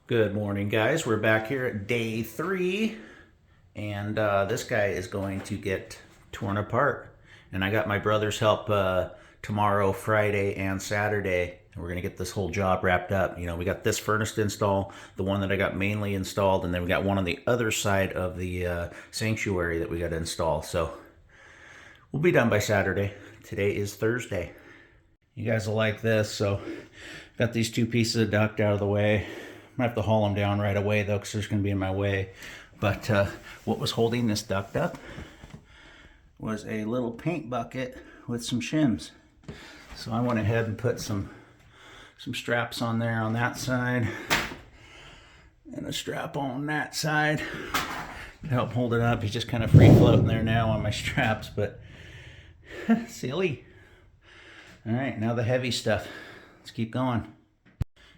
Good morning, guys. We're back here at day 3, and this guy is going to get torn apart. And I got my brother's help tomorrow, Friday, and Saturday. And we're going to get this whole job wrapped up. You know, we got this furnace to install, the one that I got mainly installed, and then we got one on the other side of the sanctuary that we got to install. So we'll be done by Saturday. Today is Thursday. You guys will like this. So got these two pieces of duct out of the way. I have to haul them down right away though, because there's going to be in my way. But what was holding this duct up was a little paint bucket with some shims. So I went ahead and put some straps on there on that side and a strap on that side to help hold it up. He's just kind of free floating there now on my straps, but silly. All right, now the heavy stuff. Let's keep going.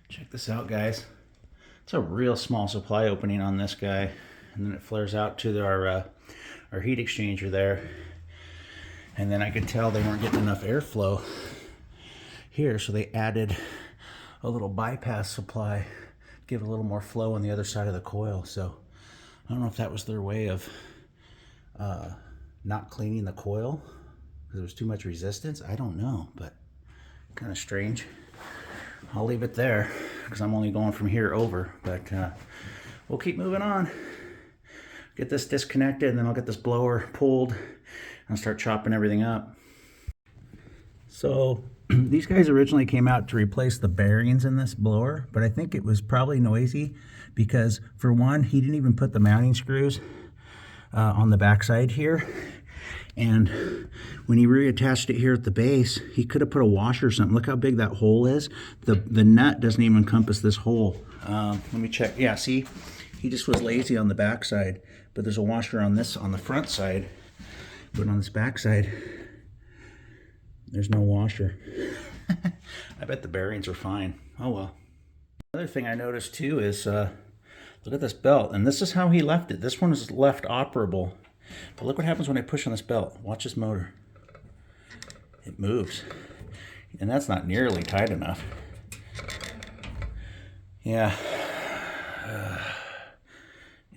Check this out, guys. It's a real small supply opening on this guy, and then it flares out to our heat exchanger there. And then I could tell they weren't getting enough airflow here, so they added a little bypass supply, give a little more flow on the other side of the coil. So I don't know if that was their way of not cleaning the coil because there was too much resistance. I don't know, but kind of strange. I'll leave it there because I'm only going from here over, but we'll keep moving on. Get this disconnected, and then I'll get this blower pulled and start chopping everything up. So these guys originally came out to replace the bearings in this blower, but I think it was probably noisy because, for one, he didn't even put the mounting screws on the backside here. And when he reattached it here at the base, he could have put a washer or something. Look how big that hole is. The nut doesn't even encompass this hole. Let me check. Yeah, see, he just was lazy on the backside. But there's a washer on the front side, but on this backside, there's no washer. I bet the bearings are fine. Oh well. Another thing I noticed too is look at this belt, and this is how he left it. This one is left operable. But look what happens when I push on this belt. Watch this motor. It moves. And that's not nearly tight enough. Yeah.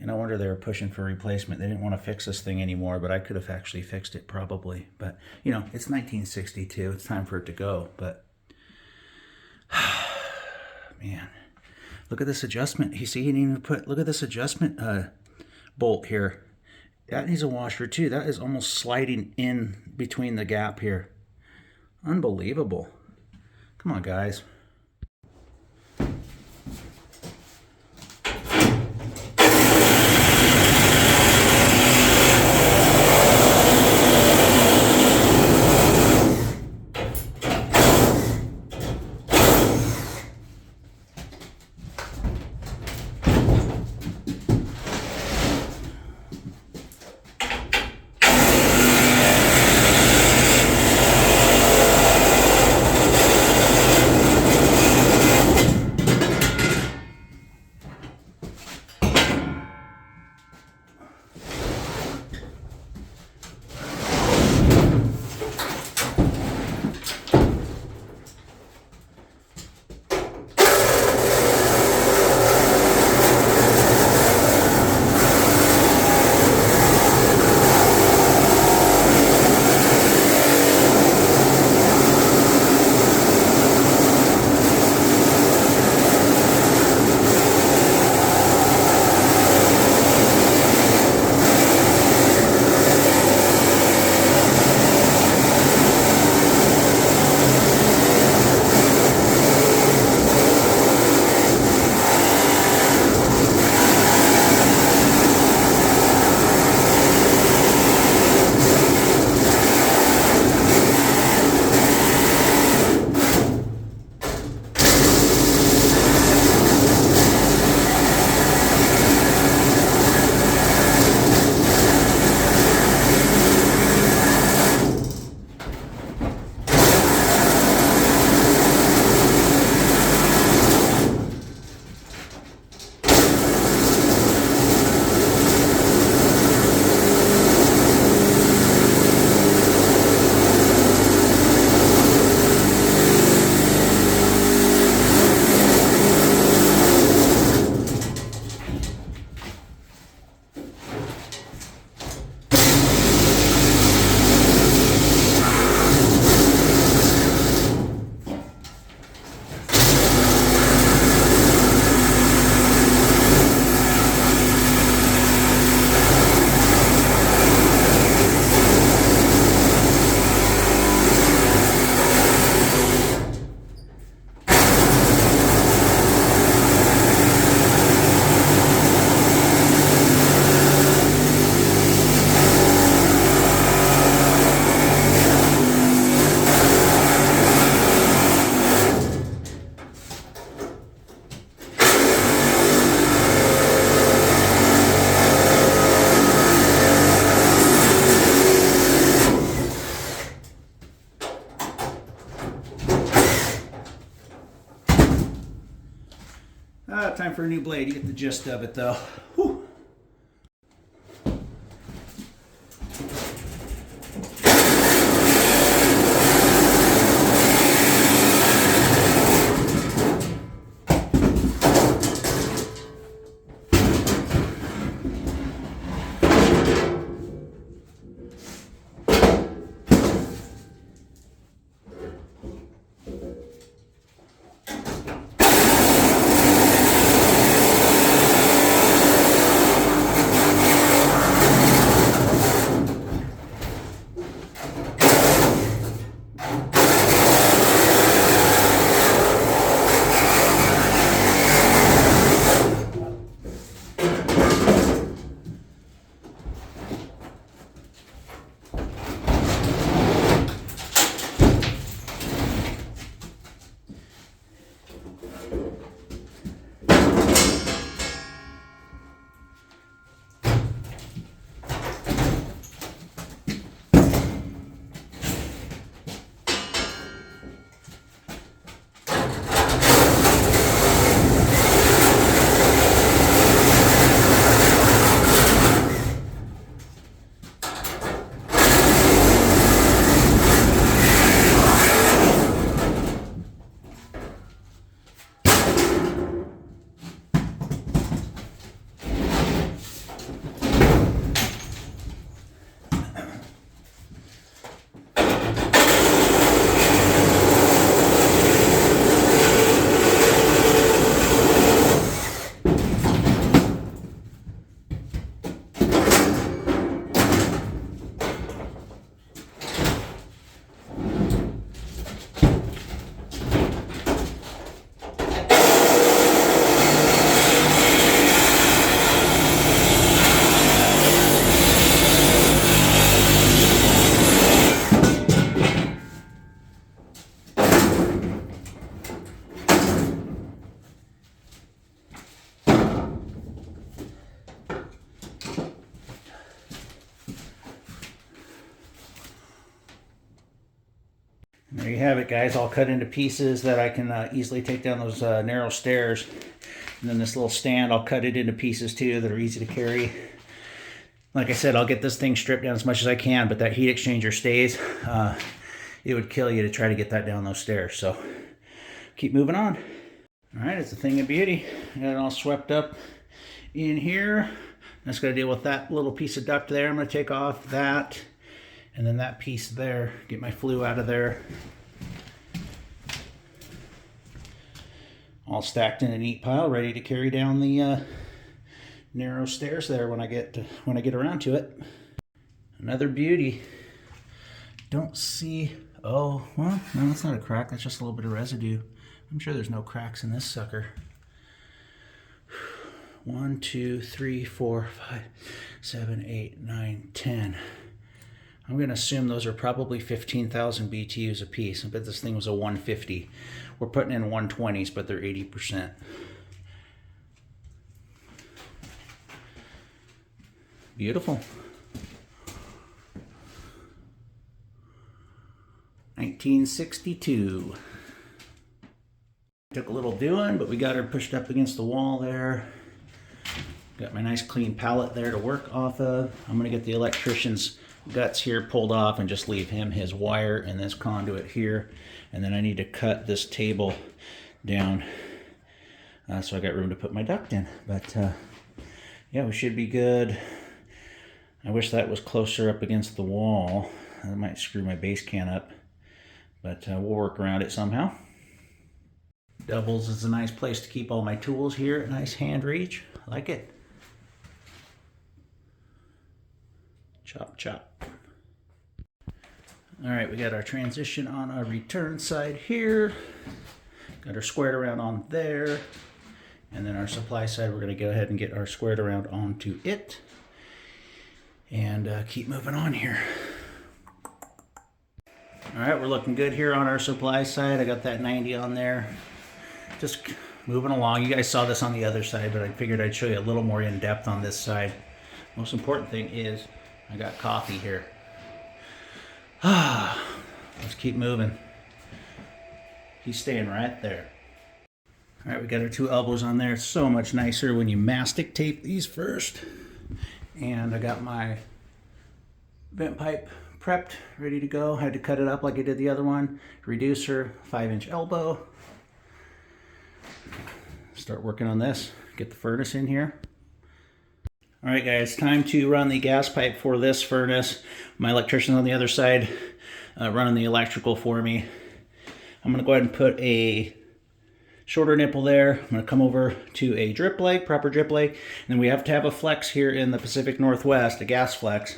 And no wonder they were pushing for replacement. They didn't want to fix this thing anymore, but I could have actually fixed it probably. But, you know, it's 1962. It's time for it to go. But, man, look at this adjustment. You see, he didn't even put, look at this adjustment bolt here. That needs a washer too. That is almost sliding in between the gap here. Unbelievable. Come on, guys. for a new blade. You get the gist of it though. Whew. There you have it, guys, all cut into pieces that I can easily take down those narrow stairs. And then this little stand, I'll cut it into pieces too that are easy to carry. Like I said, I'll get this thing stripped down as much as I can, but that heat exchanger stays. It would kill you to try to get that down those stairs. So keep moving on. All right, it's a thing of beauty. I got it all swept up in here. I'm just gonna deal with that little piece of duct there. I'm gonna take off that. And then that piece there, get my flue out of there. All stacked in a neat pile, ready to carry down the narrow stairs there when I get around to it. Another beauty. Don't see, oh, well, no, that's not a crack, that's just a little bit of residue. I'm sure there's no cracks in this sucker. 1, 2, 3, 4, 5, 7, 8, 9, 10. I'm going to assume those are probably 15,000 BTUs a piece. I bet this thing was a 150. We're putting in 120s, but they're 80%. Beautiful. 1962. Took a little doing, but we got her pushed up against the wall there. Got my nice clean pallet there to work off of. I'm going to get the electrician's guts here pulled off and just leave him his wire and this conduit here. And then I need to cut this table down so I got room to put my duct in. But yeah, we should be good. I wish that was closer up against the wall. That might screw my base can up, but we'll work around it somehow. Doubles is a nice place to keep all my tools here at nice hand reach. I like it. Chop, chop. All right, we got our transition on our return side here. Got her squared around on there. And then our supply side, we're gonna go ahead and get our squared around onto it. And keep moving on here. All right, we're looking good here on our supply side. I got that 90 on there. Just moving along. You guys saw this on the other side, but I figured I'd show you a little more in depth on this side. Most important thing is I got coffee here. Let's keep moving. He's staying right there. All right, we got our 2 elbows on there. It's so much nicer when you mastic tape these first. And I got my vent pipe prepped, ready to go. Had to cut it up like I did the other one. Reducer, 5-inch elbow. Start working on this. Get the furnace in here. All right, guys, time to run the gas pipe for this furnace. My electrician's on the other side running the electrical for me. I'm gonna go ahead and put a shorter nipple there. I'm gonna come over to a drip leg, proper drip leg. And we have to have a flex here in the Pacific Northwest, a gas flex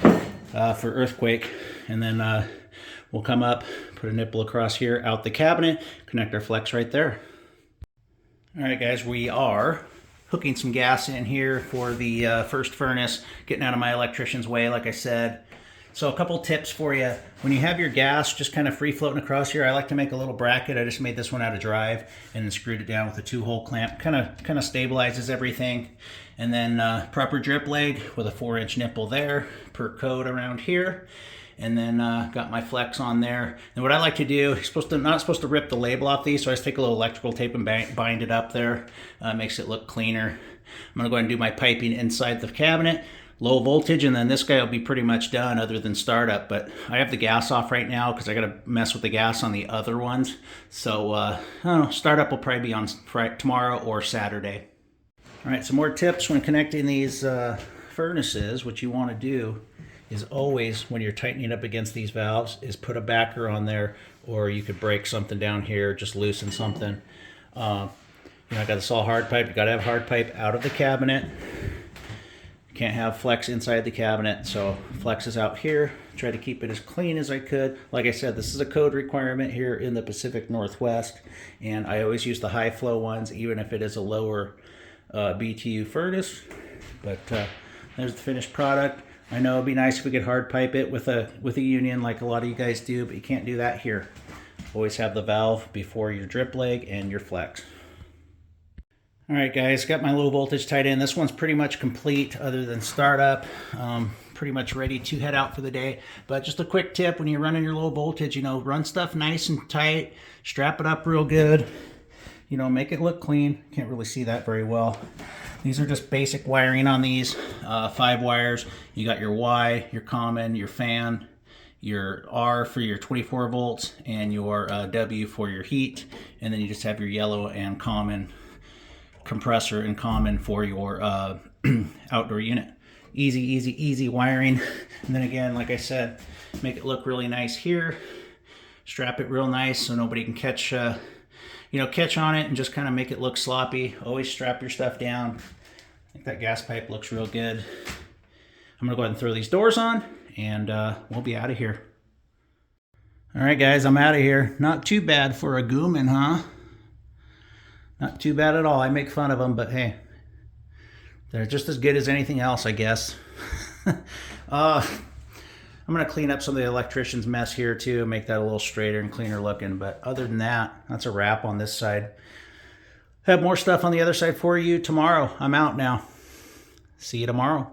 for earthquake. And then we'll come up, put a nipple across here, out the cabinet, connect our flex right there. All right, guys, we are hooking some gas in here for the first furnace, getting out of my electrician's way, like I said. So a couple tips for you. When you have your gas just kind of free floating across here, I like to make a little bracket. I just made this one out of drive and then screwed it down with a 2-hole clamp. Kind of stabilizes everything. And then proper drip leg with a 4-inch nipple there per code around here. And then got my flex on there. And what I like to do, not supposed to rip the label off these, so I just take a little electrical tape and bind it up there. Makes it look cleaner. I'm gonna go ahead and do my piping inside the cabinet, low voltage, and then this guy will be pretty much done other than startup. But I have the gas off right now because I gotta mess with the gas on the other ones. So I don't know, startup will probably be on tomorrow or Saturday. All right, some more tips when connecting these furnaces. What you wanna do is always, when you're tightening up against these valves, is put a backer on there, or you could break something down here, just loosen something. You know, I got this all hard pipe. You gotta have hard pipe out of the cabinet. You can't have flex inside the cabinet, so flex is out here. Try to keep it as clean as I could. Like I said, this is a code requirement here in the Pacific Northwest, and I always use the high flow ones, even if it is a lower BTU furnace. But there's the finished product. I know it'd be nice if we could hard pipe it with a union like a lot of you guys do, but you can't do that here. Always have the valve before your drip leg and your flex. All right, guys, got my low voltage tied in. This one's pretty much complete other than startup. Pretty much ready to head out for the day. But just a quick tip, when you're running your low voltage, you know, run stuff nice and tight, strap it up real good, you know, make it look clean. Can't really see that very well. These are just basic wiring on these, 5 wires. You got your Y, your common, your fan, your R for your 24 volts, and your W for your heat. And then you just have your yellow and common compressor and common for your outdoor unit. Easy, easy, easy wiring. And then again, like I said, make it look really nice here. Strap it real nice so nobody can catch on it and just kind of make it look sloppy. Always strap your stuff down. I think that gas pipe looks real good. I'm gonna go ahead and throw these doors on and we'll be out of here. All right, guys, I'm out of here. Not too bad for a Gooman, huh? Not too bad at all. I make fun of them, but hey, they're just as good as anything else, I guess. I'm gonna clean up some of the electrician's mess here too, make that a little straighter and cleaner looking. But other than that, that's a wrap on this side. Have more stuff on the other side for you tomorrow. I'm out now. See you tomorrow.